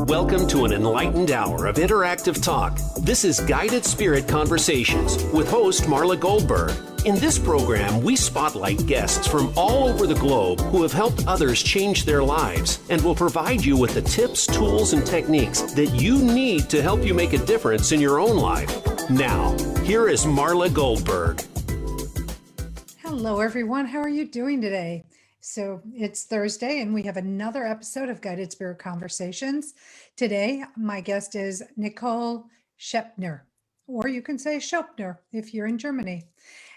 Welcome to an enlightened hour of interactive talk. This is Guided Spirit Conversations with host Marla Goldberg. In this program, we spotlight guests from all over the globe who have helped others change their lives and will provide you with the tips, tools, and techniques that you need to help you make a difference in your own life. Now, here is Marla Goldberg. Hello, everyone. How are you doing today? So it's Thursday, and we have another episode of Guided Spirit Conversations. Today, my guest is Nicole Schoeppner, or you can say Schoeppner if you're in Germany.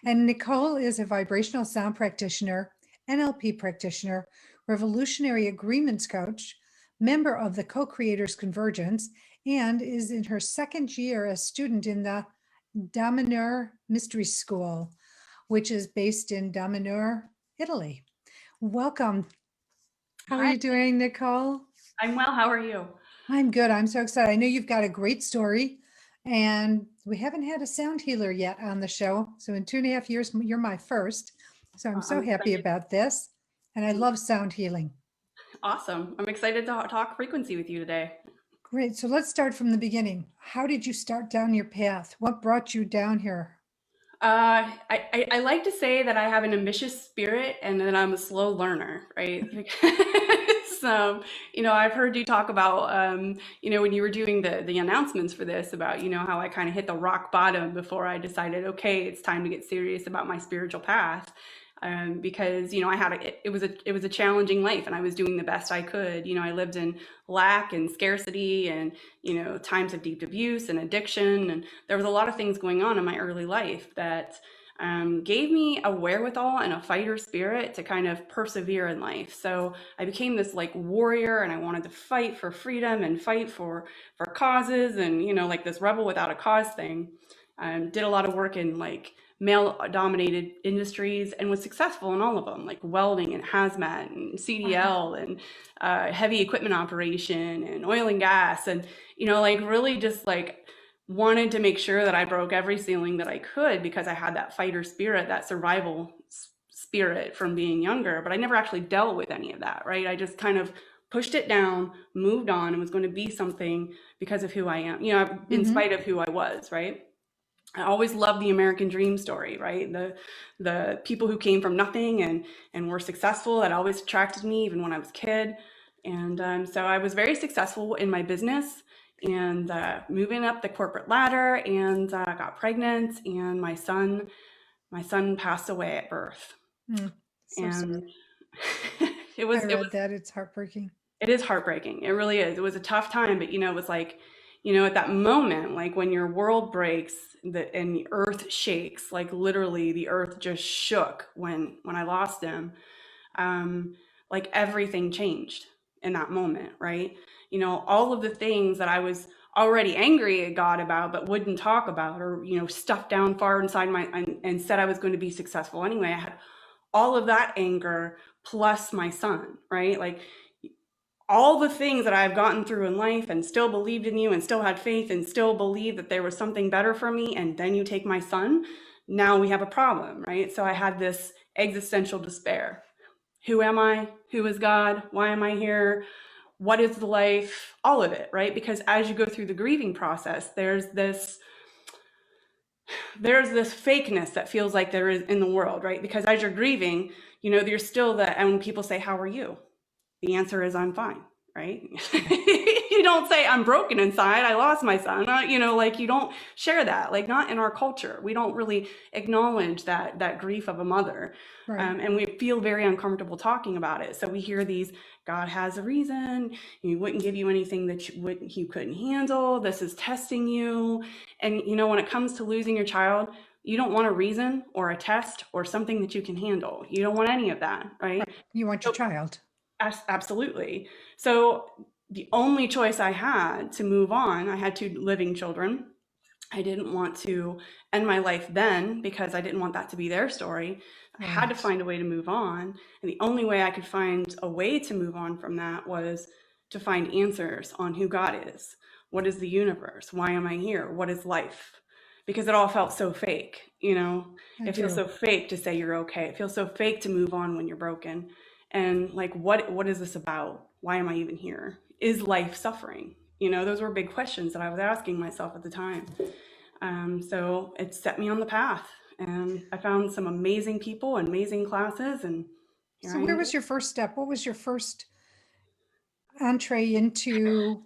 And Nicole is a Vibrational Sound Practitioner, NLP Practitioner, Revolutionary Agreements Coach, member of the Co-Creators Convergence, and is in her second year as student in the Damanhur Mystery School, which is based in Damanhur, Italy. Welcome. How are you doing, Nicole? I'm well. How are you? I'm good. I'm so excited. I know you've got a great story, and we haven't had a sound healer yet on the show. So in 2.5 years, you're my first. So I'm so happy about this. And I love sound healing. Awesome. I'm excited to talk frequency with you today. Great. So let's start from the beginning. How did you start down your path? What brought you down here? I like to say that I have an ambitious spirit and that I'm a slow learner, right? So, I've heard you talk about, when you were doing the announcements for this about, how I kind of hit the rock bottom before I decided, okay, it's time to get serious about my spiritual path. Because, I had it was a challenging life, and I was doing the best I could. I lived in lack and scarcity and, times of deep abuse and addiction. And there was a lot of things going on in my early life that gave me a wherewithal and a fighter spirit to kind of persevere in life. So I became this like warrior, and I wanted to fight for freedom and fight for causes and, like this rebel without a cause thing. Did a lot of work in like male-dominated industries and was successful in all of them, like welding and hazmat and CDL and heavy equipment operation and oil and gas, and really just like wanted to make sure that I broke every ceiling that I could, because I had that fighter spirit, that survival spirit from being younger. But I never actually dealt with any of that, right? I just kind of pushed it down, moved on, and was going to be something because of who I am, in spite of who I was, right? I always loved the American dream story, right? The people who came from nothing and were successful, that always attracted me, even when I was a kid. And so I was very successful in my business and moving up the corporate ladder, and got pregnant, and my son passed away at birth. So and it's heartbreaking. It is heartbreaking. It really is. It was a tough time, but it was like, at that moment, like when your world breaks and the earth shakes, like literally the earth just shook when I lost him. Like everything changed in that moment, right? All of the things that I was already angry at God about, but wouldn't talk about, or, stuffed down far inside and said I was going to be successful anyway. I had all of that anger plus my son, right? Like, all the things that I've gotten through in life and still believed in you and still had faith and still believed that there was something better for me. And then you take my son, now we have a problem, right? So I had this existential despair. Who am I? Who is God? Why am I here? What is the life? All of it, right? Because as you go through the grieving process, there's this fakeness that feels like there is in the world, right? Because as you're grieving, there's still and when people say, how are you? The answer is I'm fine, right? You don't say I'm broken inside, I lost my son, like you don't share that, like not in our culture. We don't really acknowledge that grief of a mother. Right. And we feel very uncomfortable talking about it. So we hear these, God has a reason, he wouldn't give you anything that you couldn't handle, this is testing you. And when it comes to losing your child, you don't want a reason or a test or something that you can handle. You don't want any of that, right? You want your child. Absolutely. So the only choice I had to move on, I had 2 living children. I didn't want to end my life then because I didn't want that to be their story. I had to find a way to move on. And the only way I could find a way to move on from that was to find answers on who God is. What is the universe? Why am I here? What is life? Because it all felt so fake, It feels so fake to say you're okay. It feels so fake to move on when you're broken. And like, what is this about? Why am I even here? Is life suffering? You know, those were big questions that I was asking myself at the time. So it set me on the path, and I found some amazing people, amazing classes, and here So I where am. was your first step? What was your first entree into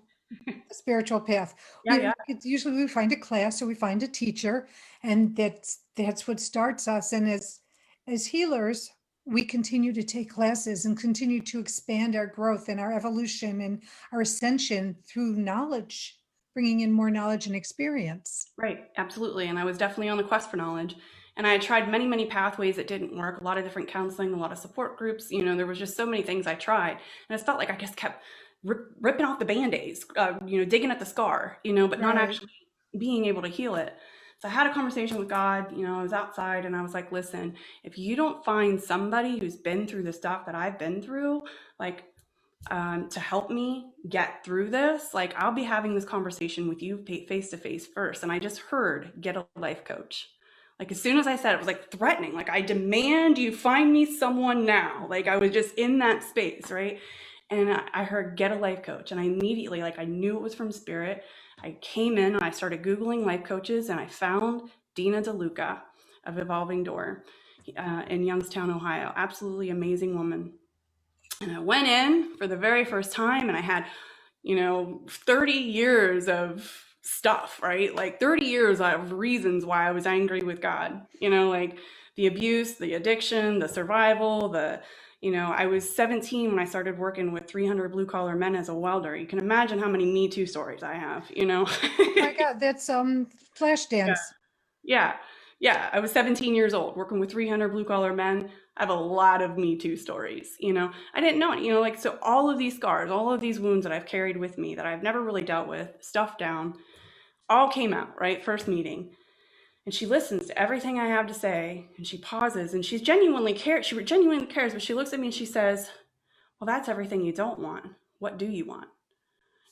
the spiritual path? Yeah, yeah. It's usually we find a class or we find a teacher, and that's what starts us. And as healers, we continue to take classes and continue to expand our growth and our evolution and our ascension through knowledge, bringing in more knowledge and experience. Right, absolutely. And I was definitely on the quest for knowledge. And I had tried many, many pathways that didn't work, a lot of different counseling, a lot of support groups. You know, there was just so many things I tried. And it felt like I just kept ripping off the band-aids, digging at the scar, but not Right. actually being able to heal it. So I had a conversation with God, I was outside and I was like, listen, if you don't find somebody who's been through the stuff that I've been through, like, to help me get through this, like I'll be having this conversation with you face to face first. And I just heard, get a life coach. Like as soon as I said it, was like threatening, like I demand you find me someone now. Like I was just in that space, right? And I heard, get a life coach. And I immediately, like I knew it was from spirit. I came in and I started Googling life coaches and I found Dina DeLuca of Evolving Door in Youngstown, Ohio. Absolutely amazing woman. And I went in for the very first time and I had, 30 years of stuff, right? Like 30 years of reasons why I was angry with God, like the abuse, the addiction, the survival, I was 17 when I started working with 300 blue collar men as a welder. You can imagine how many Me Too stories I have, Oh my God, that's flash Yeah. dance. Yeah. Yeah. I was 17 years old working with 300 blue collar men. I have a lot of Me Too stories. I didn't know it, so all of these scars, all of these wounds that I've carried with me that I've never really dealt with, stuffed down, all came out, right? First meeting. And she listens to everything I have to say and she pauses and she genuinely cares, but she looks at me and she says, well, that's everything you don't want. What do you want?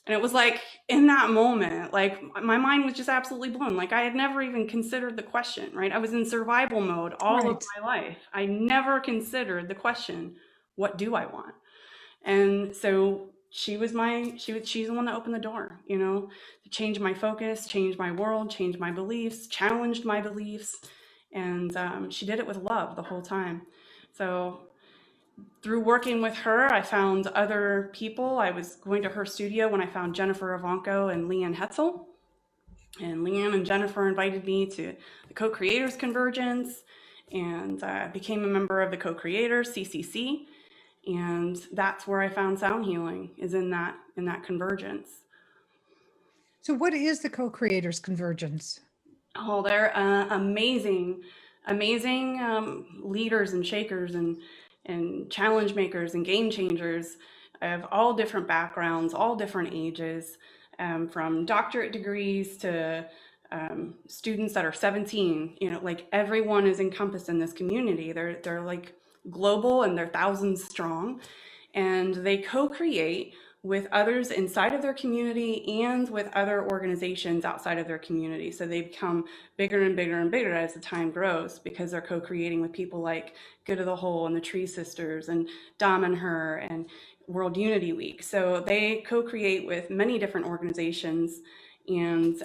And it was like in that moment, like my mind was just absolutely blown. Like I had never even considered the question, right? I was in survival mode all of Right. my life. I never considered the question, what do I want? And so she's the one that opened the door, to change my focus, change my world, change my beliefs, challenged my beliefs. And she did it with love the whole time. So through working with her, I found other people. I was going to her studio when I found Jennifer Ivanko and Leanne Hetzel. And Leanne and Jennifer invited me to the Co-Creators Convergence and became a member of the Co-Creators, CCC. And that's where I found sound healing, is in that convergence. So what is the co-creators convergence? Oh, they're amazing, leaders and shakers and challenge makers and game changers of all different backgrounds, all different ages, from doctorate degrees to students that are 17. Like everyone is encompassed in this community. They're like global and they're thousands strong, and they co-create with others inside of their community and with other organizations outside of their community. So they become bigger and bigger and bigger as the time grows because they're co-creating with people like Good of the Whole and the Tree Sisters and Dom and Her and World Unity Week. So they co-create with many different organizations, and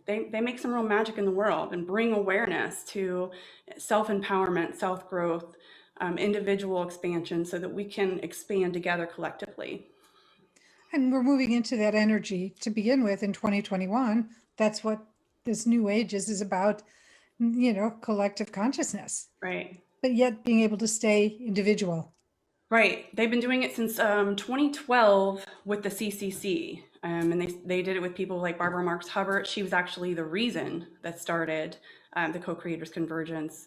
they make some real magic in the world and bring awareness to self-empowerment, self-growth, individual expansion, so that we can expand together collectively. And we're moving into that energy to begin with in 2021. That's what this new age is about, collective consciousness, Right. but yet being able to stay individual. Right. They've been doing it since 2012 with the CCC. And they did it with people like Barbara Marx Hubbard. She was actually the reason that started the Co-Creators Convergence.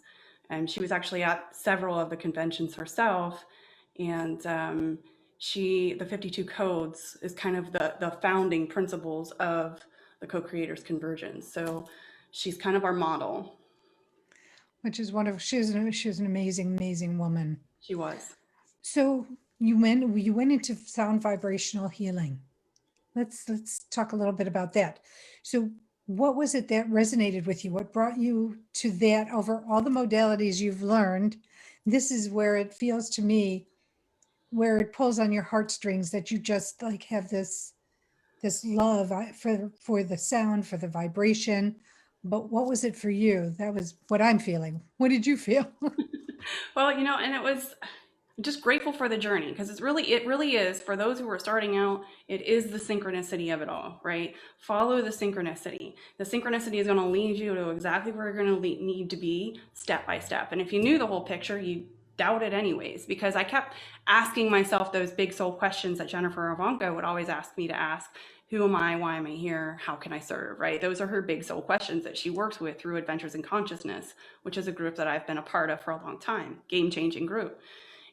And she was actually at several of the conventions herself. And the 52 Codes is kind of the founding principles of the Co-Creators Convergence. So she's kind of our model. Which is she was an amazing woman. She was. So you went into sound vibrational healing. Let's talk a little bit about that. So what was it that resonated with you? What brought you to that over all the modalities you've learned? This is where it feels to me where it pulls on your heartstrings, that you just like have this love for the sound, for the vibration. But what was it for you? That was what I'm feeling. What did you feel? Well, and it was just grateful for the journey, because it really is, for those who are starting out, it is the synchronicity of it all, right? Follow the synchronicity. The synchronicity is going to lead you to exactly where you're going to need to be, step by step. And if you knew the whole picture, you doubt it anyways, because I kept asking myself those big soul questions that Jennifer Ivanka would always ask me to ask. Who am I? Why am I here? How can I serve? Right? Those are her big soul questions that she works with through Adventures in Consciousness, which is a group that I've been a part of for a long time, game-changing group.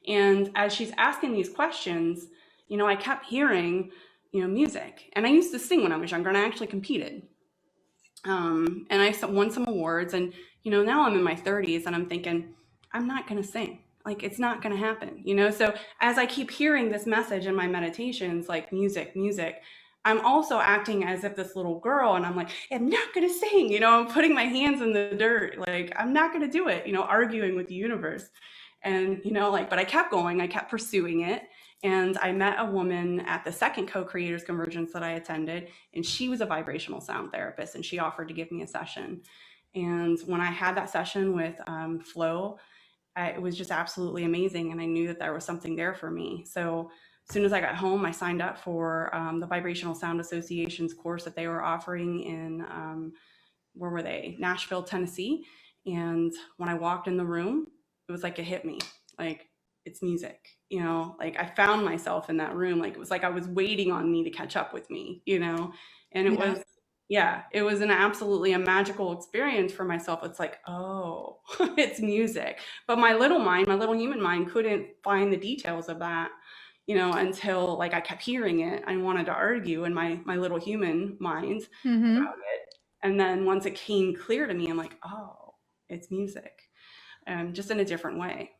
And as she's asking these questions, I kept hearing, music. And I used to sing when I was younger, and I actually competed. And I won some awards. And, now I'm in my 30s, and I'm thinking, I'm not going to sing. Like, it's not going to happen, So as I keep hearing this message in my meditations, like music, music, I'm also acting as if this little girl, and I'm like, I'm not going to sing, I'm putting my hands in the dirt. Like, I'm not going to do it, arguing with the universe. And, but I kept going, I kept pursuing it. And I met a woman at the second co-creators convergence that I attended, and she was a vibrational sound therapist, and she offered to give me a session. And when I had that session with Flo, it was just absolutely amazing. And I knew that there was something there for me. So as soon as I got home, I signed up for the Vibrational Sound Association's course that they were offering in, where were they? Nashville, Tennessee. And when I walked in the room, it was like it hit me, like, it's music, like I found myself in that room. Like, it was like I was waiting on me to catch up with me, and it was, yeah, it was a magical experience for myself. It's like, oh, it's music. But my little human mind couldn't find the details of that, until like I kept hearing it. I wanted to argue in my little human mind about it. And then once it came clear to me, I'm like, oh, it's music. Just in a different way.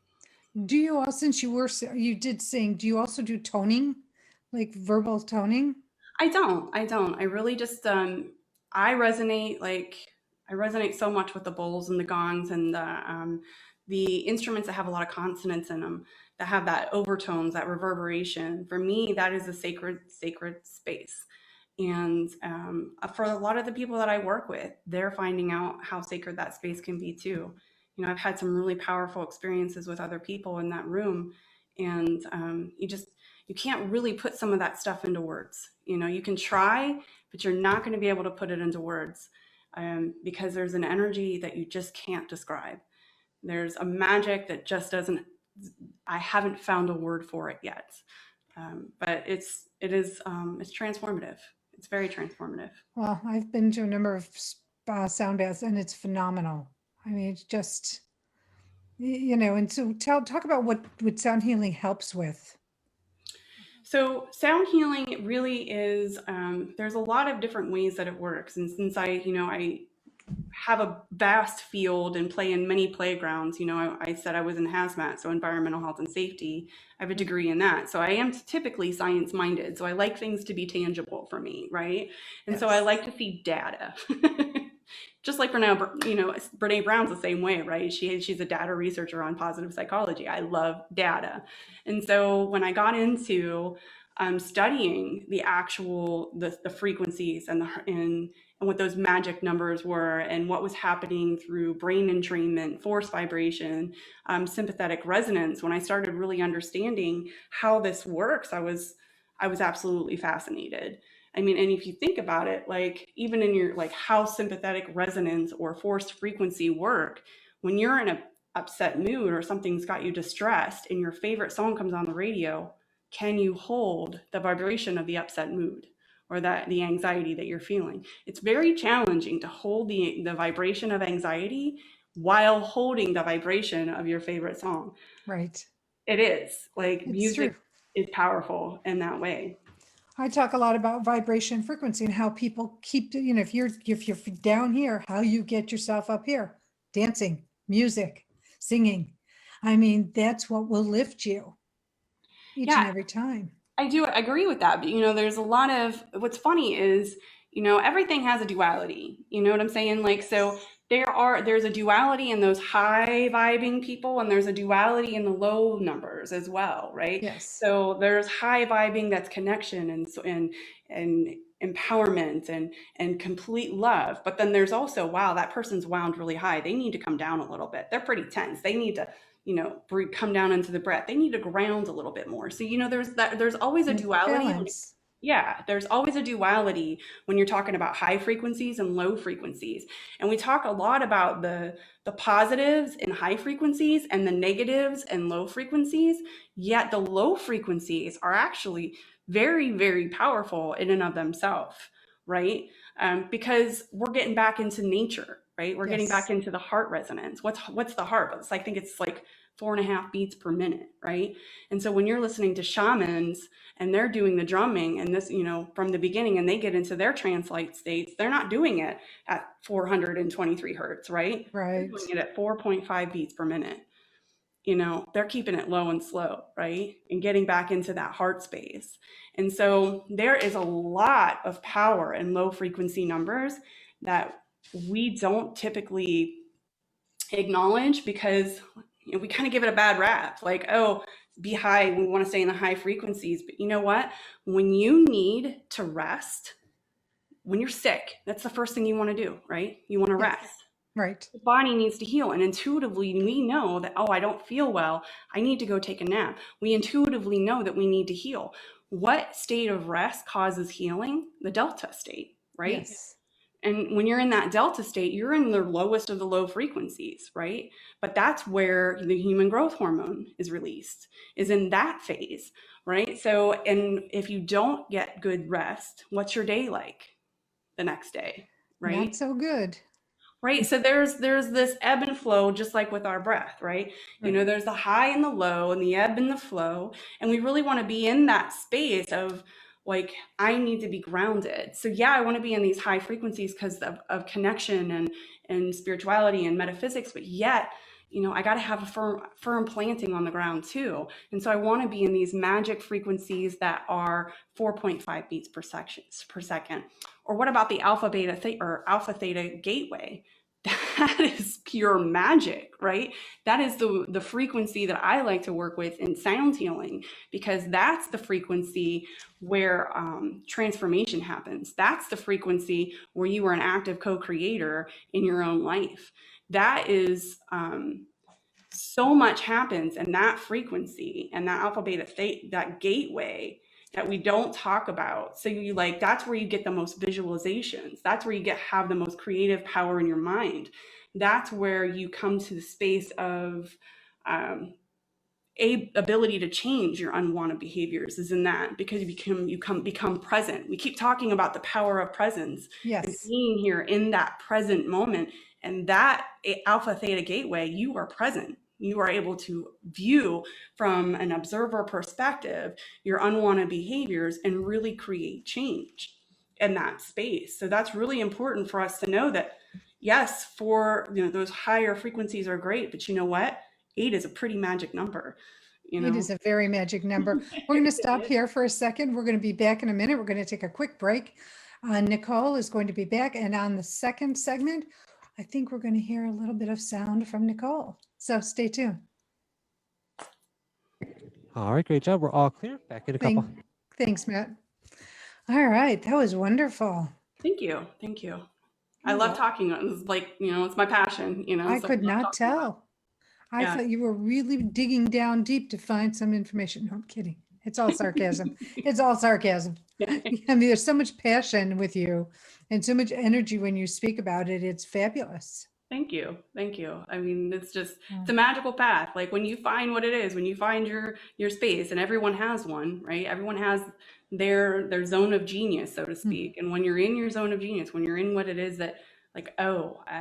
Do you all, since you did sing, do you also do toning, like verbal toning? I don't. I really just, I resonate so much with the bowls and the gongs and the instruments that have a lot of consonants in them, that have that overtones, that reverberation. For me, that is a sacred space. And for a lot of the people that I work with, they're finding out how sacred that space can be too. I've had some really powerful experiences with other people in that room, and you can't really put some of that stuff into words. You can try, but you're not going to be able to put it into words, because there's an energy that you just can't describe. There's a magic that just doesn't, I haven't found a word for it yet. But it's transformative. It's very transformative. Well, I've been to a number of sound baths, and it's phenomenal. I mean, it's just, and so talk about what sound healing helps with. So sound healing really is, there's a lot of different ways that it works. And since I have a vast field and play in many playgrounds, I said I was in hazmat, so environmental health and safety. I have a degree in that. So I am typically science minded. So I like things to be tangible for me, right? And yes. So I like to see data. Just like Brene Brown's the same way, right? She's a data researcher on positive psychology. I love data. And so when I got into studying the frequencies and what those magic numbers were, and what was happening through brain entrainment, force vibration, sympathetic resonance, when I started really understanding how this works, I was absolutely fascinated. I mean, and if you think about it, like even in your, like how sympathetic resonance or forced frequency work, when you're in an upset mood or something's got you distressed and your favorite song comes on the radio, can you hold the vibration of the upset mood or the anxiety that you're feeling? It's very challenging to hold the vibration of anxiety while holding the vibration of your favorite song. Right. It is. Like, music is powerful in that way. I talk a lot about vibration frequency and how people keep, if you're down here, how you get yourself up here. Dancing, music, singing. I mean, that's what will lift you each and every time. I do agree with that. But, there's a lot of, what's funny is, everything has a duality. You know what I'm saying? Like, so There's a duality in those high vibing people, and there's a duality in the low numbers as well, right? Yes. So there's high vibing, that's connection and empowerment and complete love. But then there's also, wow, that person's wound really high. They need to come down a little bit. They're pretty tense. They need to, come down into the breath. They need to ground a little bit more. So, there's always a duality. Balance. Yeah, there's always a duality when you're talking about high frequencies and low frequencies. And we talk a lot about the positives in high frequencies and the negatives and low frequencies, yet the low frequencies are actually very, very powerful in and of themselves, right? Because we're getting back into nature, right? We're getting back Yes. into the heart resonance. What's the heart? I think it's like 4.5 beats per minute, right? And so when you're listening to shamans and they're doing the drumming and this, from the beginning, and they get into their trance-like states, they're not doing it at 423 hertz, right? They're Right. doing it at 4.5 beats per minute. They're keeping it low and slow, right? And getting back into that heart space. And so there is a lot of power in low frequency numbers that we don't typically acknowledge because we kind of give it a bad rap. Like, oh, be high. We want to stay in the high frequencies. But you know what? When you need to rest, when you're sick, that's the first thing you want to do, right? You want to Yes. rest. Right. The body needs to heal. And intuitively, we know that, oh, I don't feel well. I need to go take a nap. We intuitively know that we need to heal. What state of rest causes healing? The delta state, right? Yes. And when you're in that delta state, you're in the lowest of the low frequencies, right? But that's where the human growth hormone is released, is in that phase, right? So, and if you don't get good rest, what's your day like the next day, right? Not so good. Right. So there's this ebb and flow, just like with our breath, right? Right. There's the high and the low and the ebb and the flow. And we really want to be in that space of like, I need to be grounded. So yeah, I want to be in these high frequencies because of connection and spirituality and metaphysics, but yet, I got to have a firm planting on the ground too. And so I want to be in these magic frequencies that are 4.5 beats per second. Or what about the alpha theta gateway? That is pure magic, right? That is the frequency that I like to work with in sound healing, because that's the frequency where transformation happens. That's the frequency where you are an active co-creator in your own life. That is so much happens in that frequency and that alpha beta theta, that gateway that we don't talk about. So that's where you get the most visualizations. That's where you have the most creative power in your mind. That's where you come to the space of ability to change your unwanted behaviors, is in that, because you become present. We keep talking about the power of presence. Yes. And being here in that present moment, and that alpha theta gateway, you are present. You are able to view from an observer perspective your unwanted behaviors and really create change in that space. So that's really important for us to know that, yes, for those higher frequencies are great, but you know what? 8 is a pretty magic number. It is a very magic number. We're going to stop here for a second. We're going to be back in a minute. We're going to take a quick break. Nicole is going to be back. And on the second segment, I think we're going to hear a little bit of sound from Nicole. So stay tuned. All right, great job. We're all clear. Back in a couple. Thanks, Matt. All right, that was wonderful. Thank you. I love talking. It's like, it's my passion, I could not tell. I thought you were really digging down deep to find some information. No, I'm kidding. It's all sarcasm. It's all sarcasm. I mean, there's so much passion with you and so much energy when you speak about it. It's fabulous. Thank you. I mean, it's a magical path. Like when you find what it is, when you find your space, and everyone has one, right? Everyone has their zone of genius, so to speak. And when you're in your zone of genius, when you're in what it is that, like,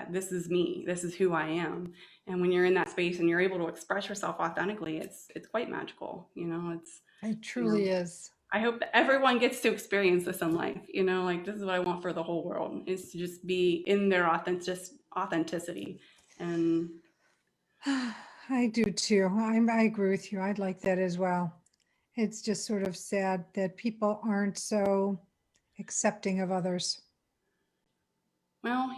this is me, this is who I am. And when you're in that space and you're able to express yourself authentically, it's quite magical. It truly is. I hope that everyone gets to experience this in life. Like, this is what I want for the whole world, is to just be in their authenticity. And I do too. I agree with you. I'd like that as well. It's just sort of sad that people aren't so accepting of others. Well,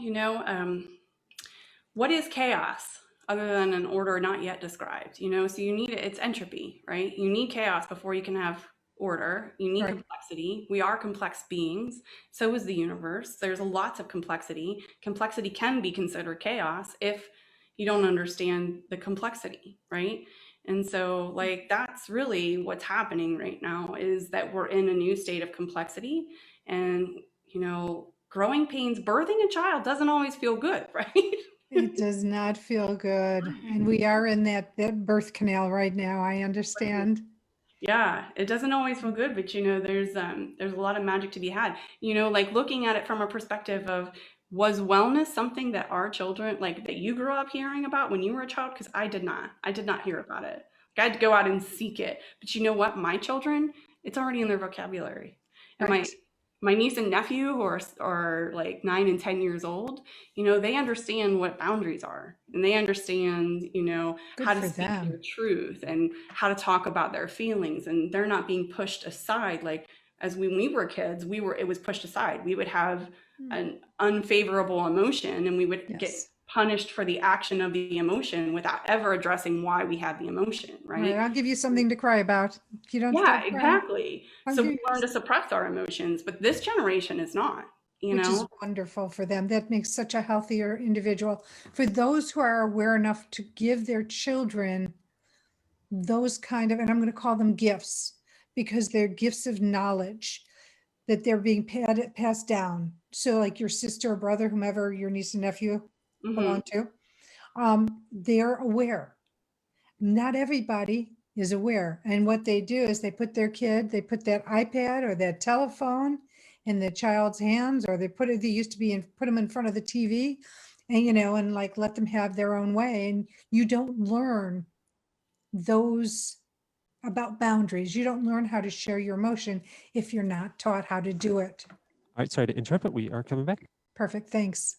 what is chaos other than an order not yet described? So you need it's entropy, right? You need chaos before you can have order. You need complexity. We are complex beings. So is the universe. There's lots of complexity. Complexity can be considered chaos if you don't understand the complexity, right? And so that's really what's happening right now, is that we're in a new state of complexity. And growing pains, birthing a child doesn't always feel good, right? It does not feel good. And we are in that birth canal right now. I understand. Yeah, it doesn't always feel good, but there's a lot of magic to be had. Looking at it from a perspective of, was wellness something that our children, that you grew up hearing about when you were a child? Because I did not hear about it. I had to go out and seek it. But you know what? My children, it's already in their vocabulary. And my niece and nephew who are like 9 and 10 years old, they understand what boundaries are, and they understand, how to speak their truth and how to talk about their feelings, and they're not being pushed aside. As when we were kids, it was pushed aside. We would have an unfavorable emotion, and we would get punished for the action of the emotion without ever addressing why we had the emotion, right? I'll give you something to cry about if you don't stop crying. Exactly. So we learn to suppress our emotions, but this generation is not, Which is wonderful for them. That makes such a healthier individual. For those who are aware enough to give their children those kind of, and I'm going to call them gifts, because they're gifts of knowledge that they're being passed down. So like your sister or brother, whomever your niece and nephew belong to, they're aware. Not everybody is aware. And what they do is they put that iPad or that telephone in the child's hands, or they used to be put them in front of the TV, and and let them have their own way. And you don't learn those about boundaries. You don't learn how to share your emotion if you're not taught how to do it. All right, sorry to interrupt, but we are coming back. Perfect, thanks.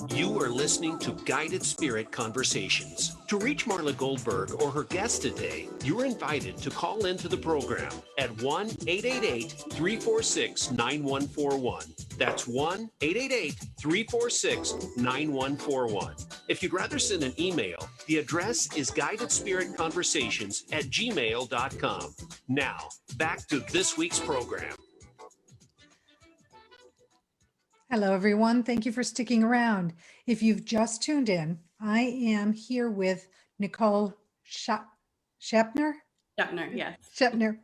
You are listening to Guided Spirit Conversations. To reach Marla Goldberg or her guest today, you're invited to call into the program at 1-888-346-9141. That's 1-888-346-9141. If you'd rather send an email, the address is guidedspiritconversations@gmail.com. Now, back to this week's program. Hello, everyone. Thank you for sticking around. If you've just tuned in, I am here with Nicole Schoeppner. Yes. Schoeppner,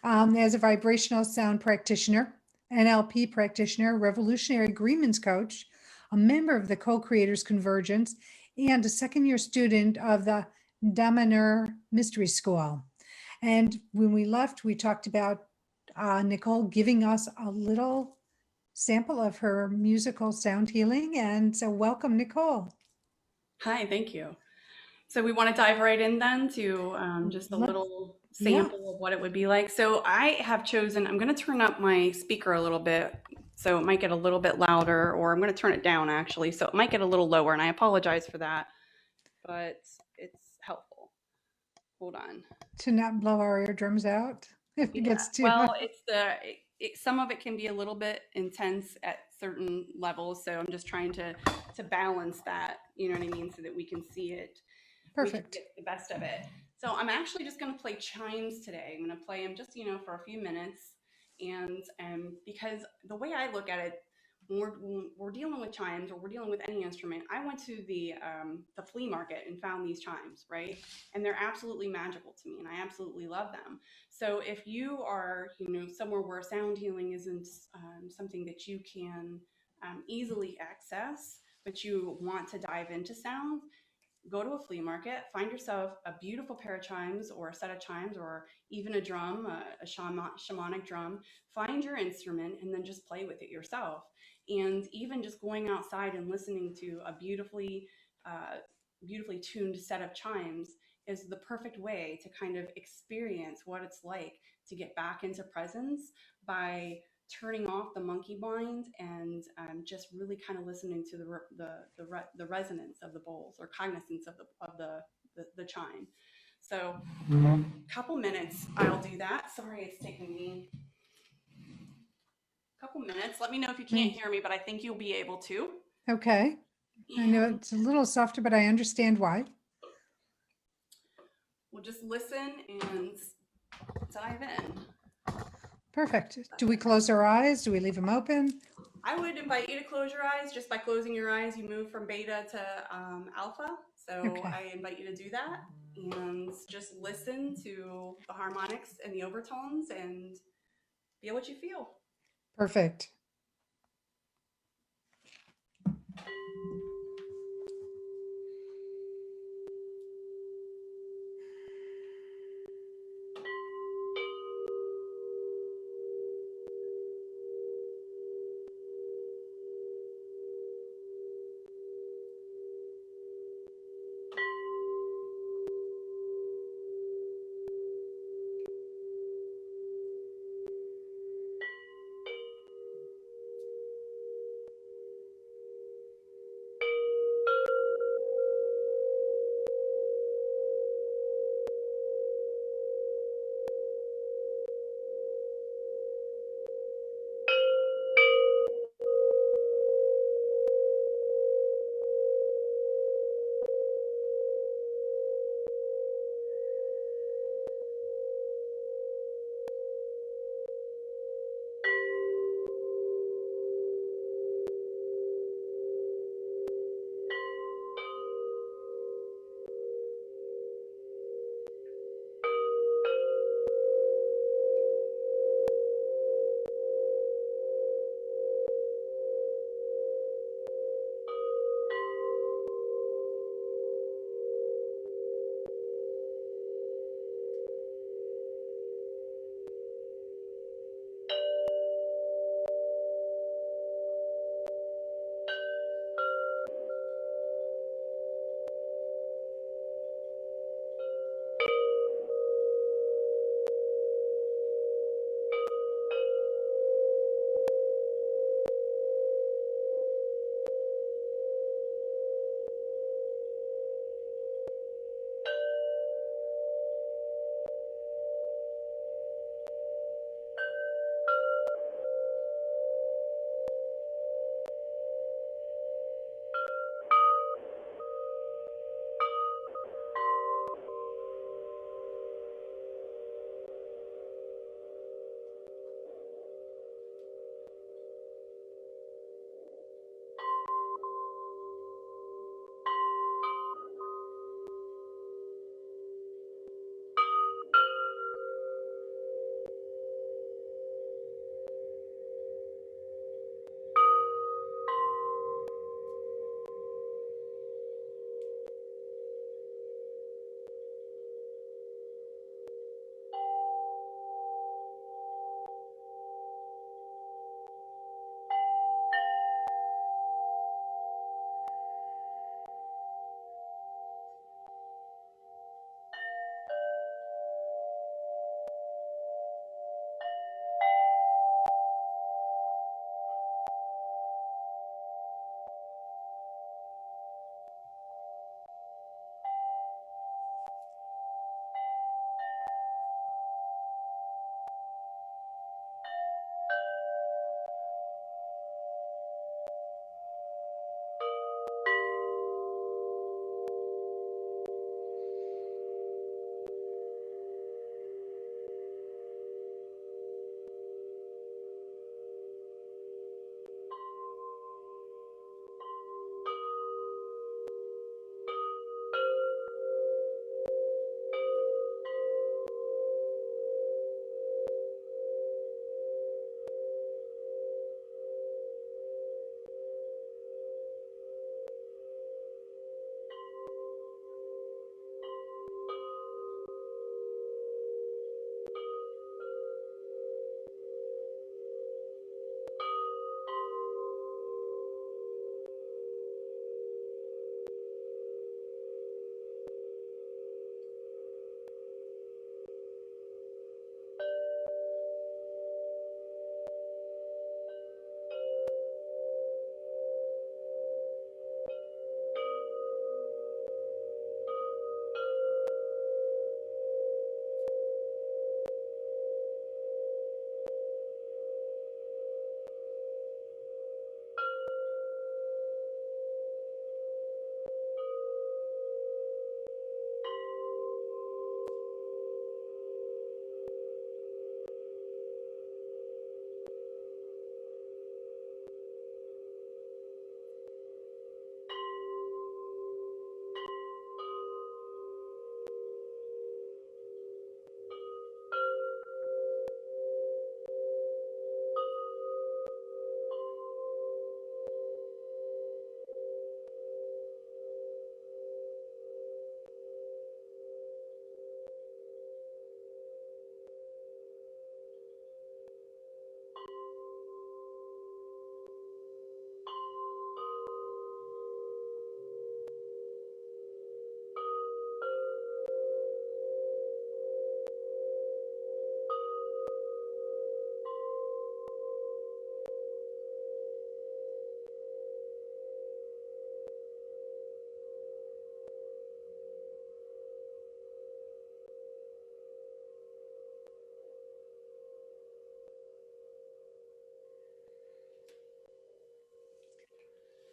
as a Vibrational Sound Practitioner, NLP Practitioner, Revolutionary Agreements Coach, a member of the Co-Creators Convergence, and a second-year student of the Damanur Mystery School. And when we left, we talked about Nicole giving us a little sample of her musical sound healing. And so welcome, Nicole. Hi, thank you. So we want to dive right in then to just a little sample of what it would be like. So I have chosen, I'm going to turn up my speaker a little bit, so it might get a little bit louder, or I'm going to turn it down actually, so it might get a little lower, and I apologize for that, but it's helpful. Hold on. To not blow our eardrums out if it gets too well, it's some of it can be a little bit intense at certain levels, so I'm just trying to balance that, you know what I mean, so that we can see it. Perfect. Get the best of it. So I'm actually just going to play chimes today. I'm going to play them just for a few minutes, and because the way I look at it, when we're dealing with chimes, or we're dealing with any instrument, I went to the flea market and found these chimes, right? And they're absolutely magical to me, and I absolutely love them. So if you are, somewhere where sound healing isn't something that you can easily access, but you want to dive into sound, go to a flea market, find yourself a beautiful pair of chimes, or a set of chimes, or even a drum, a shamanic drum. Find your instrument and then just play with it yourself. And even just going outside and listening to a beautifully tuned set of chimes is the perfect way to kind of experience what it's like to get back into presence by turning off the monkey mind and just really kind of listening to the resonance of the bowls, or cognizance of the chime. So a couple minutes, I'll do that. Sorry, it's taking me couple minutes. Let me know if you can't hear me, but I think you'll be able to. Okay. I know And it's a little softer, but I understand why. we'll just listen and dive in. Perfect. Do we close our eyes? Do we leave them open? I would invite you to close your eyes. Just by closing your eyes, you move from beta to alpha. So Okay. I invite you to do that and just listen to the harmonics and the overtones and feel what you feel. Perfect.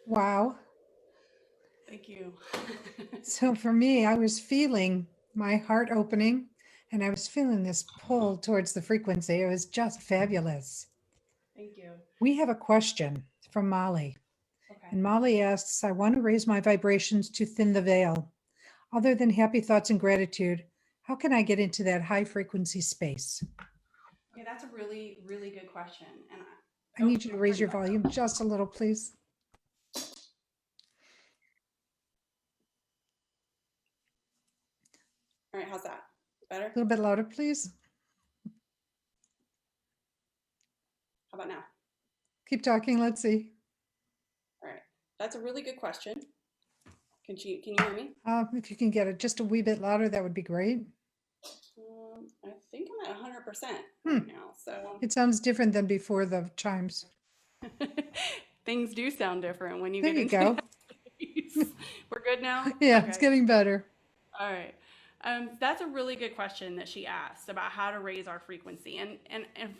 Wow. Thank you. So for me, I was feeling my heart opening and I was feeling this pull towards the frequency. It was just fabulous. Thank you. We have a question from Molly. Okay. And Molly asks, I want to raise my vibrations to thin the veil. Other than happy thoughts and gratitude, how can I get into that high frequency space? Okay, that's a really, really good question. And I need you to raise sorry your about volume just a little, please. All right, how's that? Better? A little bit louder, please. How about now? Keep talking. Let's see. All right. That's a really good question. Can you hear me? If you can get it just a wee bit louder, that would be great. I think I'm at 100% right now. So It sounds different than before the chimes. things do sound different when you There get you into go. that space. We're good now? Yeah, Okay. it's getting better. All right. That's a really good question that she asked about how to raise our frequency. And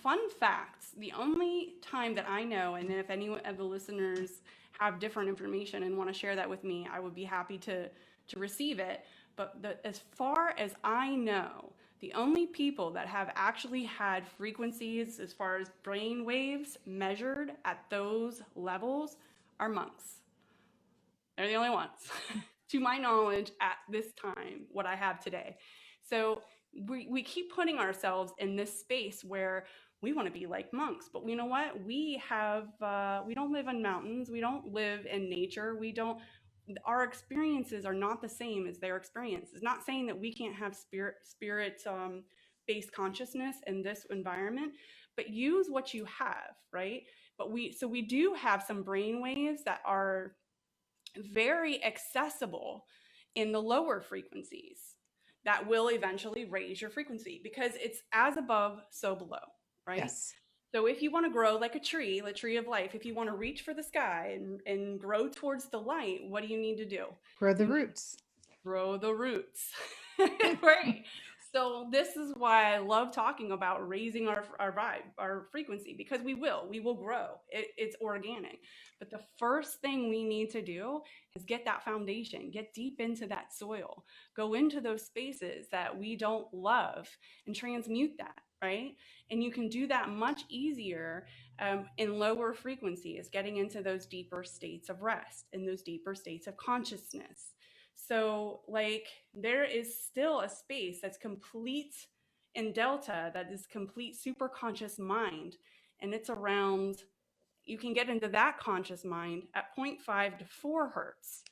fun facts, the only time that I know, and if any of the listeners have different information and want to share that with me, I would be happy to receive it. But as far as I know, the only people that have actually had frequencies as far as brain waves measured at those levels are monks. They're the only ones, to my knowledge, at this time, what I have today. So we keep putting ourselves in this space where we want to be like monks, but you know what? We don't live in mountains. We don't live in nature. Our experiences are not the same as their experiences. Not saying that we can't have spirit based consciousness in this environment, but use what you have, right? But we do have some brain waves that are very accessible in the lower frequencies that will eventually raise your frequency, because it's as above, so below, right? Yes. So if you want to grow like a tree, the tree of life, if you want to reach for the sky and grow towards the light, what do you need to do? Grow the You need roots. to grow the roots, right? So this is why I love talking about raising our vibe, our frequency, because we will grow. It's organic. But the first thing we need to do is get that foundation, get deep into that soil, go into those spaces that we don't love and transmute that, right? And you can do that much easier in lower frequencies, getting into those deeper states of rest, in those deeper states of consciousness. So, like, there is still a space that's complete in Delta, that is complete super conscious mind. And it's around, you can get into that conscious mind at 0.5 to 4 hertz.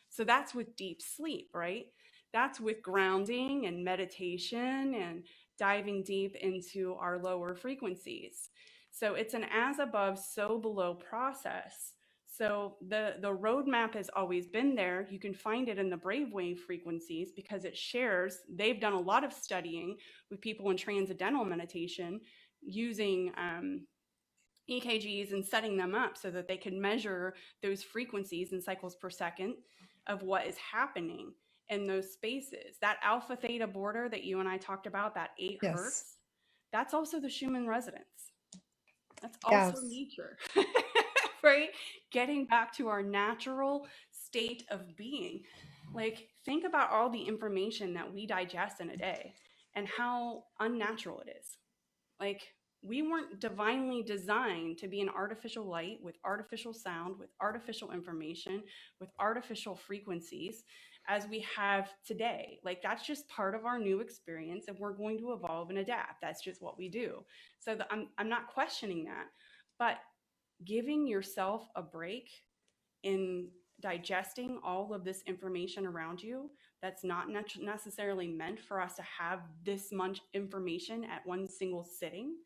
So that's with deep sleep, right? That's with grounding and meditation and diving deep into our lower frequencies. So it's an as above, so below process. So the roadmap has always been there. You can find it in the brainwave frequencies because it shares. They've done a lot of studying with people in transcendental meditation using EKGs and setting them up so that they can measure those frequencies in cycles per second of what is happening in those spaces. That alpha theta border that you and I talked about, that 8 Yes. hertz, that's also the Schumann resonance. That's also Yes. nature, right? Getting back to our natural state of being. Like, think about all the information that we digest in a day and how unnatural it is. Like, we weren't divinely designed to be an artificial light with artificial sound, with artificial information, with artificial frequencies as we have today. Like, that's just part of our new experience, and we're going to evolve and adapt. That's just what we do. So I'm not questioning that, but giving yourself a break in digesting all of this information around you that's not necessarily meant for us to have this much information at one single sitting.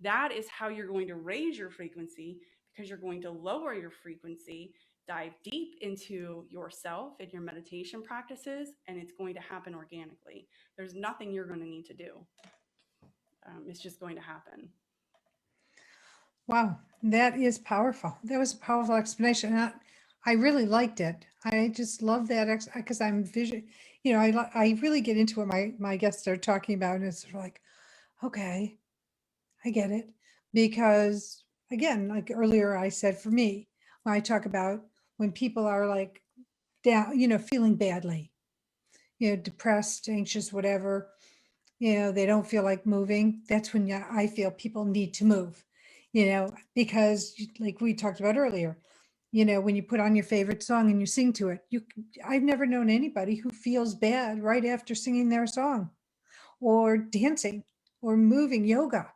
That is how you're going to raise your frequency, because you're going to lower your frequency, dive deep into yourself and your meditation practices, and it's going to happen organically. There's nothing you're going to need to do. It's just going to happen. Wow, that is powerful. That was a powerful explanation. I really liked it. I just love that because I'm vision. I really get into what my guests are talking about, and it's like, okay, I get it. Because again, like earlier I said, for me, when I talk about when people are like down, feeling badly, depressed, anxious, whatever, they don't feel like moving. That's when I feel people need to move, because like we talked about earlier, when you put on your favorite song and you sing to it, I've never known anybody who feels bad right after singing their song or dancing or moving yoga.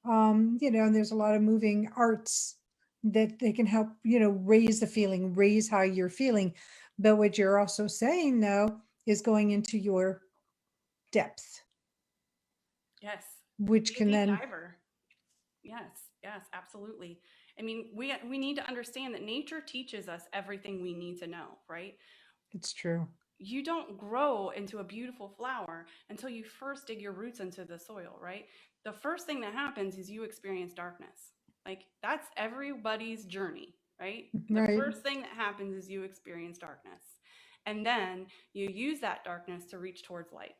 And there's a lot of moving arts that they can help, raise the feeling, raise how you're feeling. But what you're also saying though is going into your depth, Yes. which Be a can deep then, diver. Yes, yes, absolutely. I mean, we need to understand that nature teaches us everything we need to know, right? it's true. You don't grow into a beautiful flower until you first dig your roots into the soil, right? The first thing that happens is you experience darkness. Like that's everybody's journey, right? The Right. first thing that happens is you experience darkness. And then you use that darkness to reach towards light.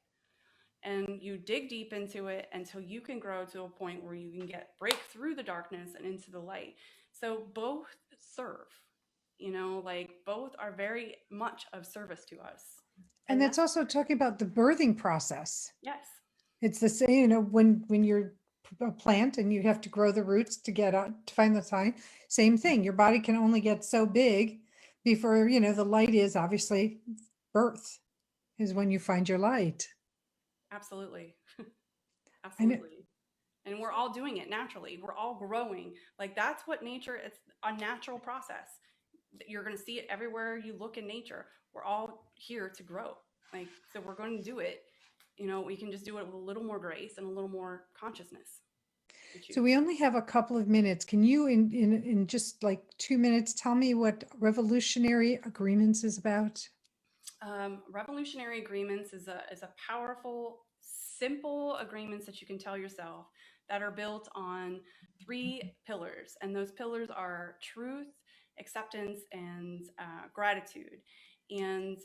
And you dig deep into it until you can grow to a point where you can break through the darkness and into the light. So both serve, like both are very much of service to us. And And that's that's also talking about the birthing process. yes, It's the same, when you're a plant and you have to grow the roots to get out to find the sign. Same thing. Your body can only get so big before, the light is obviously birth is when you find your light. absolutely. And Absolutely. And we're all doing it naturally. We're all growing. Like that's what nature, it's a natural process. You're going to see it everywhere you look in nature. We're all here to grow. Like, so we're going to do it. We can just do it with a little more grace and a little more consciousness. We so choose. we only have a couple of minutes. Can you, in just like 2 minutes, tell me what revolutionary agreements is about? Revolutionary agreements is a powerful, simple agreements that you can tell yourself that are built on 3 pillars, and those pillars are truth, acceptance, and gratitude. And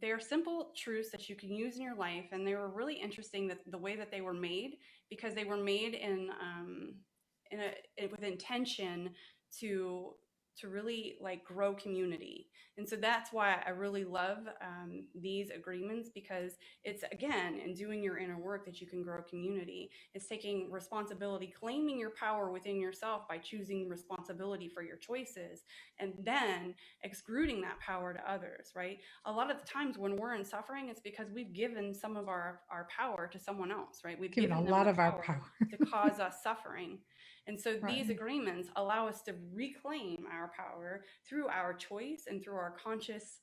they're simple truths that you can use in your life, and they were really interesting that the way that they were made, because they were made with intention to really like grow community. And so that's why I really love these agreements, because it's, again, in doing your inner work that you can grow community. It's taking responsibility, claiming your power within yourself by choosing responsibility for your choices, and then exuding that power to others, right? A lot of the times when we're in suffering, it's because we've given some of our power to someone else, right? We've Given a given them lot the of our power power. to cause us suffering. And so Right. these agreements allow us to reclaim our power through our choice and through our conscious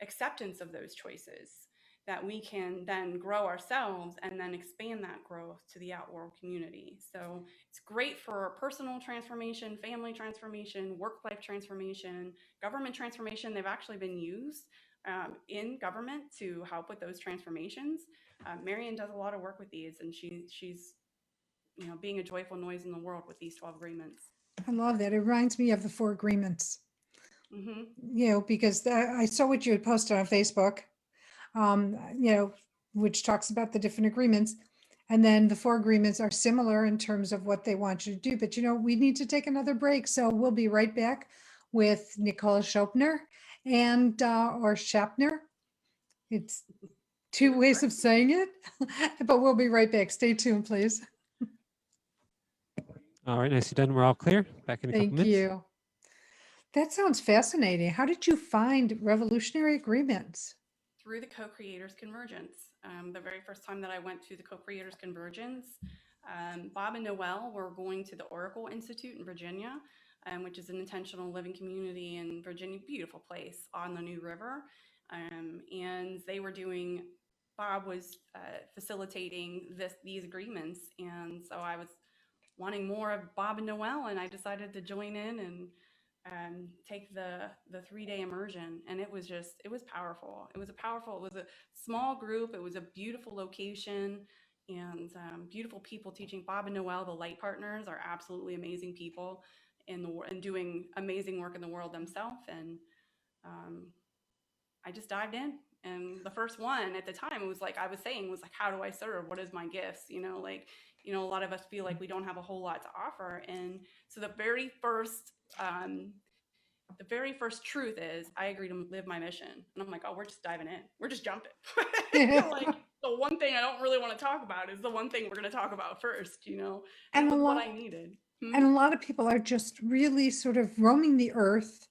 acceptance of those choices, that we can then grow ourselves and then expand that growth to the outworld community. So it's great for personal transformation, family transformation, work-life transformation, government transformation. They've actually been used in government to help with those transformations. Marian does a lot of work with these, and she's being a joyful noise in the world with these 12 agreements. I love that. It reminds me of the 4 agreements, Mm-hmm. because I saw what you had posted on Facebook, which talks about the different agreements. And then the 4 agreements are similar in terms of what they want you to do. But, we need to take another break. So we'll be right back with Nicole Schoeppner or Schoeppner. It's 2 ways of saying it, but we'll be right back. Stay tuned, please. All right, nicely done. We're all clear. Back in a couple Thank minutes. you. That sounds fascinating. How did you find revolutionary agreements? Through the co-creators convergence. The very first time that I went to the co-creators convergence, Bob and Noelle were going to the Oracle Institute in Virginia, which is an intentional living community in Virginia, beautiful place on the New River. And they were Bob was facilitating these agreements. And so I was wanting more of Bob and Noelle, and I decided to join in and take the 3-day immersion. And it was powerful. It was a small group. It was a beautiful location, and beautiful people teaching. Bob and Noelle, the light partners, are absolutely amazing people and doing amazing work in the world themselves. And I just dived in. And the first one at the time, it was like I was saying, was like, how do I serve? What is my gifts? A lot of us feel like we don't have a whole lot to offer. And so the very first the very first truth is I agree to live my mission. And I'm like, oh, we're just diving in. We're just jumping. Like the one thing I don't really want to talk about is the one thing we're going to talk about first, you know, and And it a was what lot, I needed. and a lot of people are just really sort of roaming the earth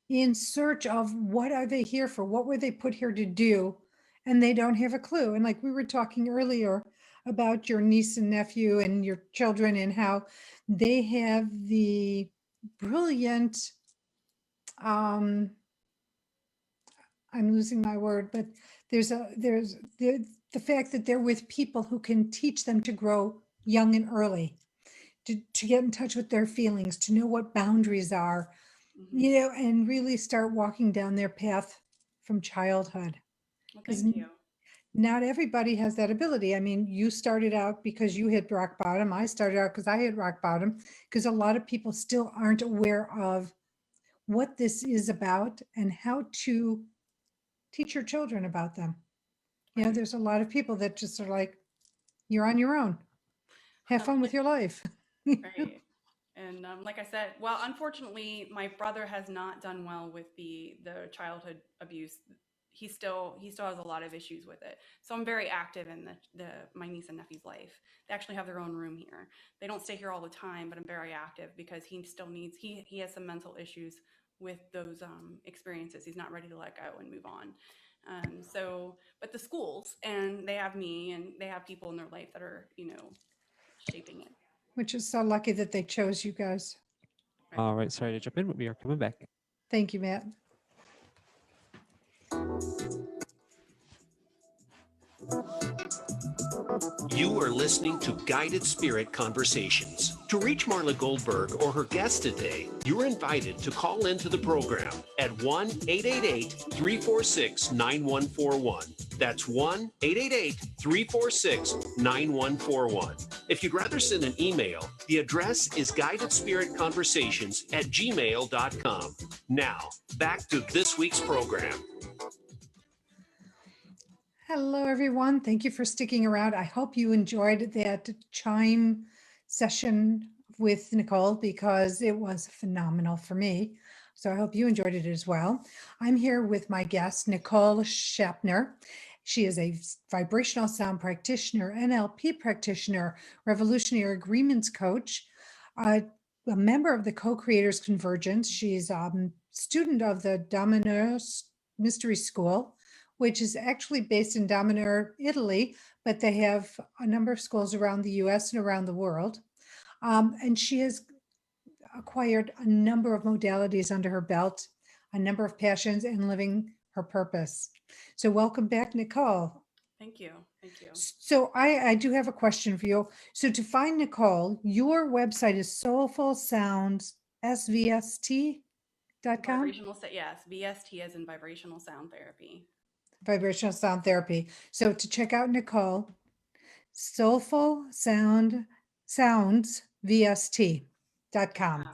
in search of what are they here for? What were they put here to do? And they don't have a clue. And like we were talking earlier about your niece and nephew and your children and how they have the brilliant, um, I'm losing my word, but there's the fact that they're with people who can teach them to grow young and early, to get in touch with their feelings, to know what boundaries are, Mm-hmm. and really start walking down their path from childhood. Well, Because thank you. not everybody has that ability. I mean, you started out because you hit rock bottom. I started out because I hit rock bottom, because a lot of people still aren't aware of what this is about and how to teach your children about them. Right. There's a lot of people that just are like, you're on your own. Have fun with your life. Right. And like I said, well, unfortunately, my brother has not done well with the childhood abuse. He still has a lot of issues with it. So I'm very active in the my niece and nephew's life. They actually have their own room here. They don't stay here all the time, but I'm very active because he still needs he has some mental issues with those experiences. He's not ready to let go and move on. So, but the schools and they have me and they have people in their life that are shaping it. Which is so lucky that they chose you guys. Right. All right, sorry to jump in, but we are coming back. Thank you, Matt. You are listening to Guided Spirit Conversations. To reach Marla Goldberg or her guest today, you're invited to call into the program at 1-888-346-9141. That's 1-888-346-9141. If you'd rather send an email, the address is guidedspiritconversations@gmail.com. Now, back to this week's program. Hello, everyone. Thank you for sticking around. I hope you enjoyed that chime session with Nicole because it was phenomenal for me. So I hope you enjoyed it as well. I'm here with my guest, Nicole Schoeppner. She is a vibrational sound practitioner, NLP practitioner, revolutionary agreements coach, a member of the Co-Creators Convergence. She's a student of the Domino's Mystery School, which is actually based in Dominor, Italy, but they have a number of schools around the US and around the world. And she has acquired a number of modalities under her belt, a number of passions, and living her purpose. So welcome back, Nicole. Thank you. Thank you. So I do have a question for you. So to find Nicole, your website is soulfulsoundsvst.com? Yes, VST as in Vibrational Sound Therapy. Vibrational Sound Therapy. So to check out Nicole, soulfulsoundsvst.com.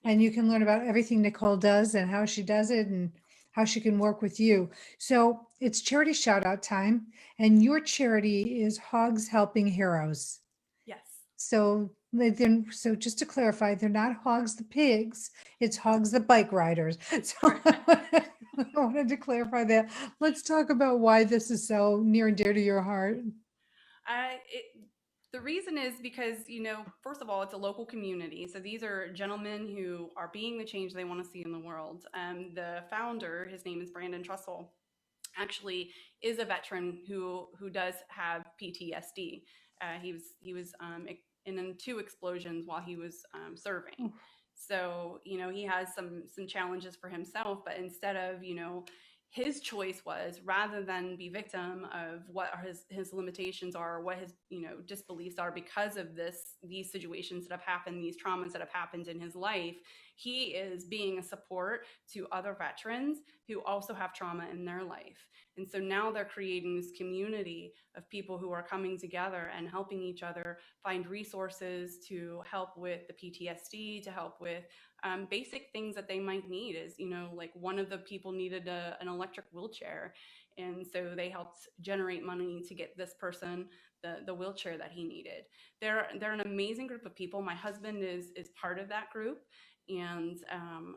And you can learn about everything Nicole does and how she does it and how she can work with you. So it's charity shout out time, and your charity is Hogs Helping Heroes. Yes. So just to clarify, they're not Hogs the pigs, it's Hogs the bike riders. So I wanted to clarify that. Let's talk about why this is so near and dear to your heart. The reason is because, first of all, it's a local community. So these are gentlemen who are being the change they want to see in the world. The founder, his name is Brandon Trussell, actually is a veteran who does have PTSD. He was in 2 explosions while he was serving. So, he has some challenges for himself, but instead of, his choice was, rather than be victim of what his limitations are, or what his disbeliefs are because of these situations that have happened, these traumas that have happened in his life, he is being a support to other veterans who also have trauma in their life. And so now they're creating this community of people who are coming together and helping each other find resources to help with the PTSD, to help with basic things that they might need. Is, like one of the people needed an electric wheelchair. And so they helped generate money to get this person the wheelchair that he needed. They're an amazing group of people. My husband is part of that group. And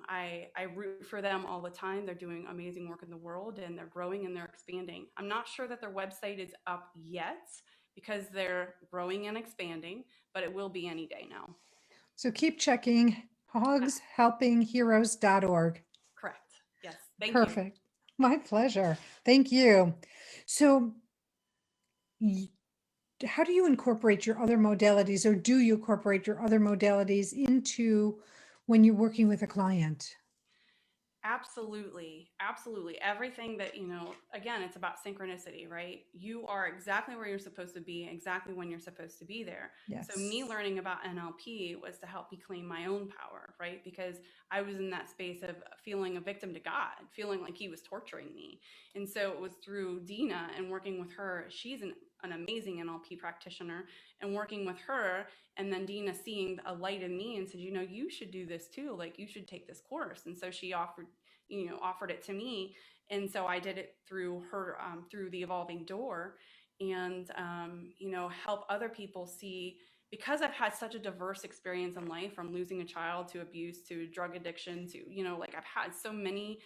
I root for them all the time. They're doing amazing work in the world, and they're growing and they're expanding. I'm not sure that their website is up yet because they're growing and expanding, but it will be any day now. So keep checking hogshelpingheroes.org. Correct. Yes. Thank you. Perfect. My pleasure. Thank you. So y- how do you incorporate your other modalities, or do you incorporate your other modalities into when you're working with a client? Absolutely. Absolutely. Everything that, again, it's about synchronicity, right? You are exactly where you're supposed to be, exactly when you're supposed to be there. So me Yes. learning about NLP was to help me claim my own power, right? Because I was in that space of feeling a victim to God, feeling like he was torturing me. And so it was through Dina and working with her. She's an amazing NLP practitioner, and working with her, and then Dina seeing a light in me and said, you should do this too. Like, you should take this course. And so she offered it to me. And so I did it through her, through the Evolving Door, and, help other people see, because I've had such a diverse experience in life, from losing a child to abuse to drug addiction to, like, I've had so many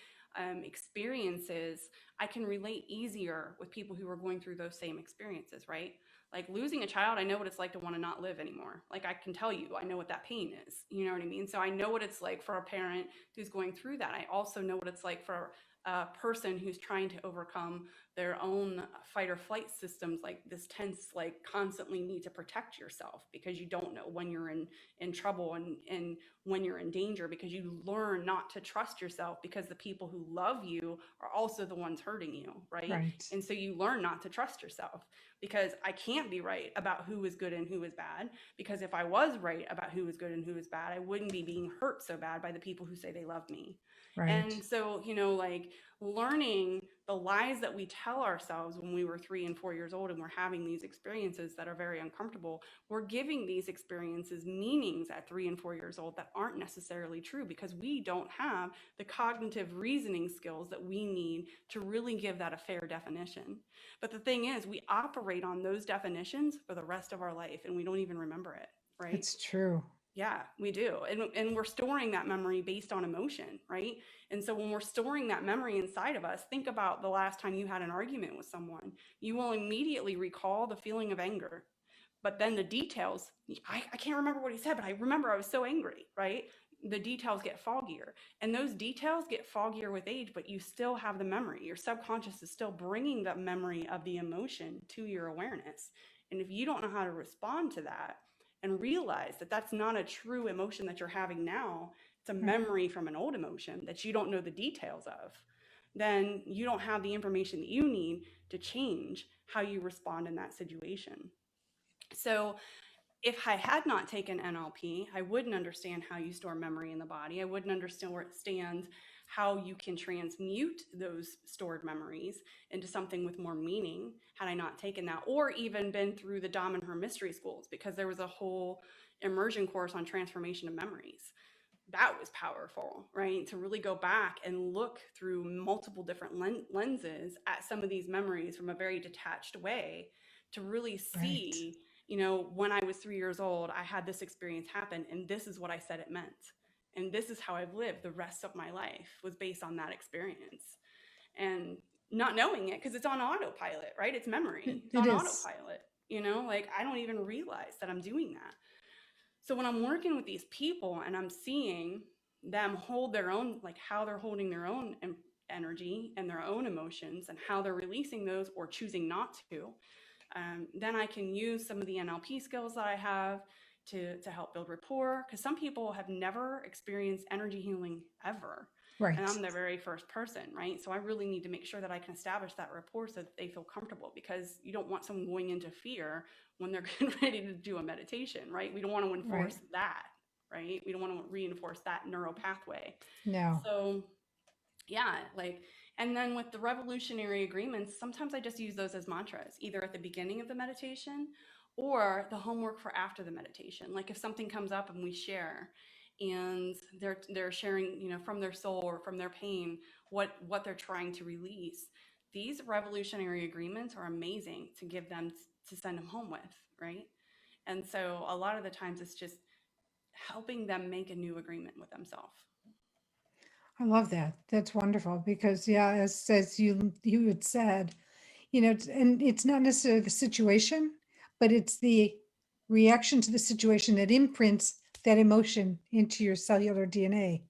experiences. I can relate easier with people who are going through those same experiences, right? Like, losing a child, I know what it's like to want to not live anymore. Like, I can tell you, I know what that pain is. You know what I mean? So I know what it's like for a parent who's going through that. I also know what it's like for a person who's trying to overcome their own fight or flight systems, like this tense, like, constantly need to protect yourself because you don't know when you're in trouble, and when you're in danger, because you learn not to trust yourself because the people who love you are also the ones hurting you, right? Right. And so you learn not to trust yourself, because I can't be right about who is good and who is bad, because if I was right about who is good and who is bad, I wouldn't be being hurt so bad by the people who say they love me. Right. And so, like, learning the lies that we tell ourselves when we were 3 and 4 years old and we're having these experiences that are very uncomfortable, we're giving these experiences meanings at 3 and 4 years old that aren't necessarily true, because we don't have the cognitive reasoning skills that we need to really give that a fair definition. But the thing is, we operate on those definitions for the rest of our life and we don't even remember it, right? It's true. Yeah, we do. And we're storing that memory based on emotion, right? And so when we're storing that memory inside of us, think about the last time you had an argument with someone. You will immediately recall the feeling of anger. But then the details, I can't remember what he said, but I remember I was so angry, right? The details get foggier. And those details get foggier with age, but you still have the memory. Your subconscious is still bringing the memory of the emotion to your awareness. And if you don't know how to respond to that, and realize that that's not a true emotion that you're having now, it's a memory from an old emotion that you don't know the details of, then you don't have the information that you need to change how you respond in that situation. So if I had not taken NLP, I wouldn't understand how you store memory in the body. I wouldn't understand how you can transmute those stored memories into something with more meaning had I not taken that, or even been through the Dom and Her mystery schools, because there was a whole immersion course on transformation of memories. That was powerful, right? To really go back and look through multiple different lenses at some of these memories from a very detached way, to really see, when I was 3 years old, I had this experience happen, and this is what I said it meant. And this is how I've lived the rest of my life, was based on that experience. And not knowing it, because it's on autopilot, right? It's memory. It's It on is. autopilot, like, I don't even realize that I'm doing that. So when I'm working with these people and I'm seeing them hold their own, like how they're holding their own energy and their own emotions and how they're releasing those or choosing not to, then I can use some of the NLP skills that I have to help build rapport. Because some people have never experienced energy healing ever. Right. And I'm their very first person, right? So I really need to make sure that I can establish that rapport so that they feel comfortable, because you don't want someone going into fear when they're getting ready to do a meditation, right? We don't want to enforce that, right? We don't want to reinforce that neural pathway. No. So yeah, like, and then with the revolutionary agreements, sometimes I just use those as mantras, either at the beginning of the meditation or the homework for after the meditation. Like, if something comes up and we share, and they're sharing, from their soul or from their pain, what they're trying to release. These revolutionary agreements are amazing to give them, to send them home with, right? And so a lot of the times it's just helping them make a new agreement with themselves. I love that. That's wonderful because yeah, as you had said, and it's not necessarily the situation, but it's the reaction to the situation that imprints that emotion into your cellular DNA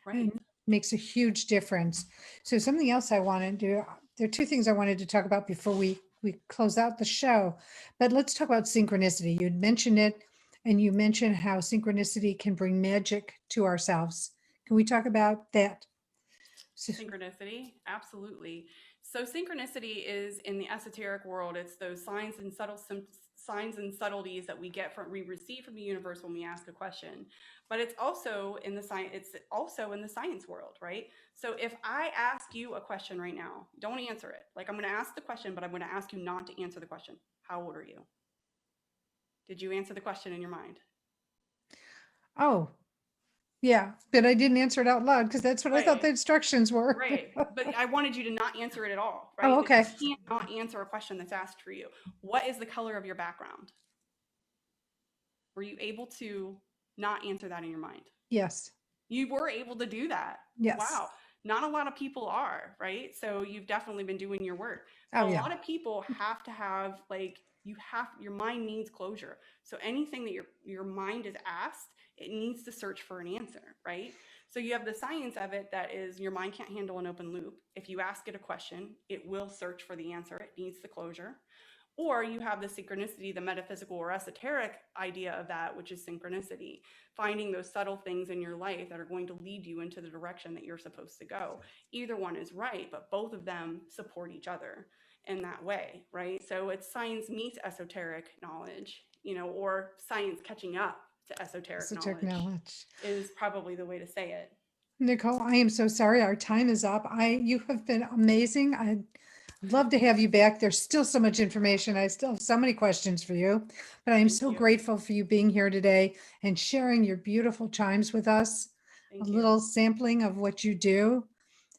Right. and makes a huge difference. So something else I wanted to, there are two things I wanted to talk about before we close out the show, but let's talk about synchronicity. You'd mentioned it, and you mentioned how synchronicity can bring magic to ourselves. Can we talk about that? Synchronicity, absolutely. So synchronicity is in the esoteric world. It's those signs and subtleties that we receive from the universe when we ask a question. But it's also in the science world, right? So if I ask you a question right now, don't answer it. Like, I'm going to ask the question, but I'm going to ask you not to answer the question. How old are you? Did you answer the question in your mind? Oh, yeah, but I didn't answer it out loud because that's what I thought the Right. instructions were. Right. But I wanted you to not answer it at all, right? Oh, okay. You can't not answer a question that's asked for you. What is the color of your background? Were you able to not answer that in your mind? Yes. You were able to do that. Yes. Wow. Not a lot of people are, right? So you've definitely been doing your work. Oh, A yeah. lot of people have to have your mind needs closure. So anything that your mind is asked, it needs to search for an answer, right? So you have the science of it that is your mind can't handle an open loop. If you ask it a question, it will search for the answer. It needs the closure. Or you have the synchronicity, the metaphysical or esoteric idea of that, which is synchronicity, finding those subtle things in your life that are going to lead you into the direction that you're supposed to go. Either one is right, but both of them support each other in that way, right? So it's science meets esoteric knowledge, or science catching up to esoteric knowledge is probably the way to say it. Nicole, I am so sorry. Our time is up. You have been amazing. I'd love to have you back. There's still so much information. I still have so many questions for you, but I am so grateful for you being here today and sharing your beautiful chimes with us. Thank a you. little sampling of what you do.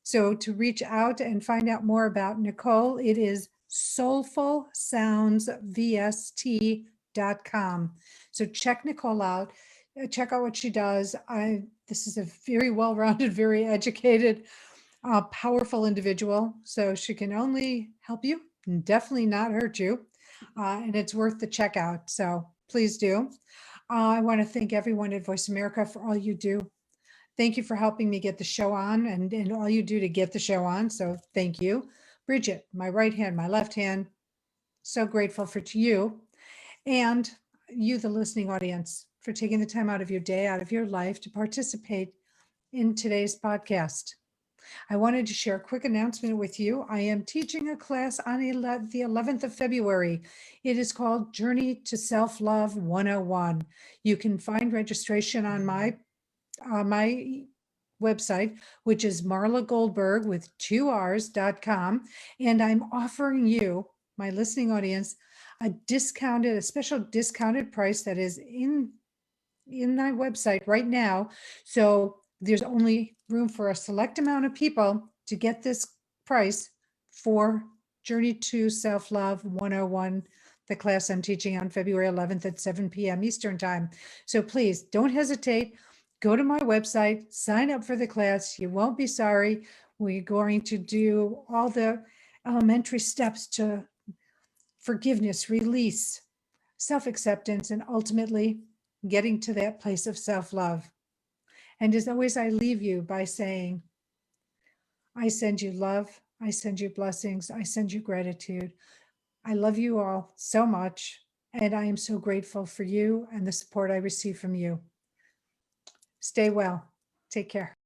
So to reach out and find out more about Nicole, it is soulfulsoundsvst.com. So check Nicole out. Check out what she does. This is a very well-rounded, very educated, powerful individual. So she can only help you and definitely not hurt you. And it's worth the checkout. So please do. I want to thank everyone at Voice America for all you do. Thank you for helping me get the show on and all you do to get the show on. So thank you. Bridget, my right hand, my left hand. So grateful for you and you, the listening audience, for taking the time out of your day, out of your life to participate in today's podcast. I wanted to share a quick announcement with you. I am teaching a class on the 11th of February. It is called Journey to Self-Love 101. You can find registration on my website, which is MarlaGoldberrg with 2Rs.com. And I'm offering you, my listening audience, a special discounted price that is in my website right now. So there's only room for a select amount of people to get this price for Journey to Self-Love 101, the class I'm teaching on February 11th at 7 p.m. Eastern time. So please don't hesitate. Go to my website, sign up for the class. You won't be sorry. We're going to do all the elementary steps to forgiveness, release, self-acceptance, and ultimately getting to that place of self-love. And as always, I leave you by saying, I send you love, I send you blessings, I send you gratitude. I love you all so much, and I am so grateful for you and the support I receive from you. Stay well. Take care.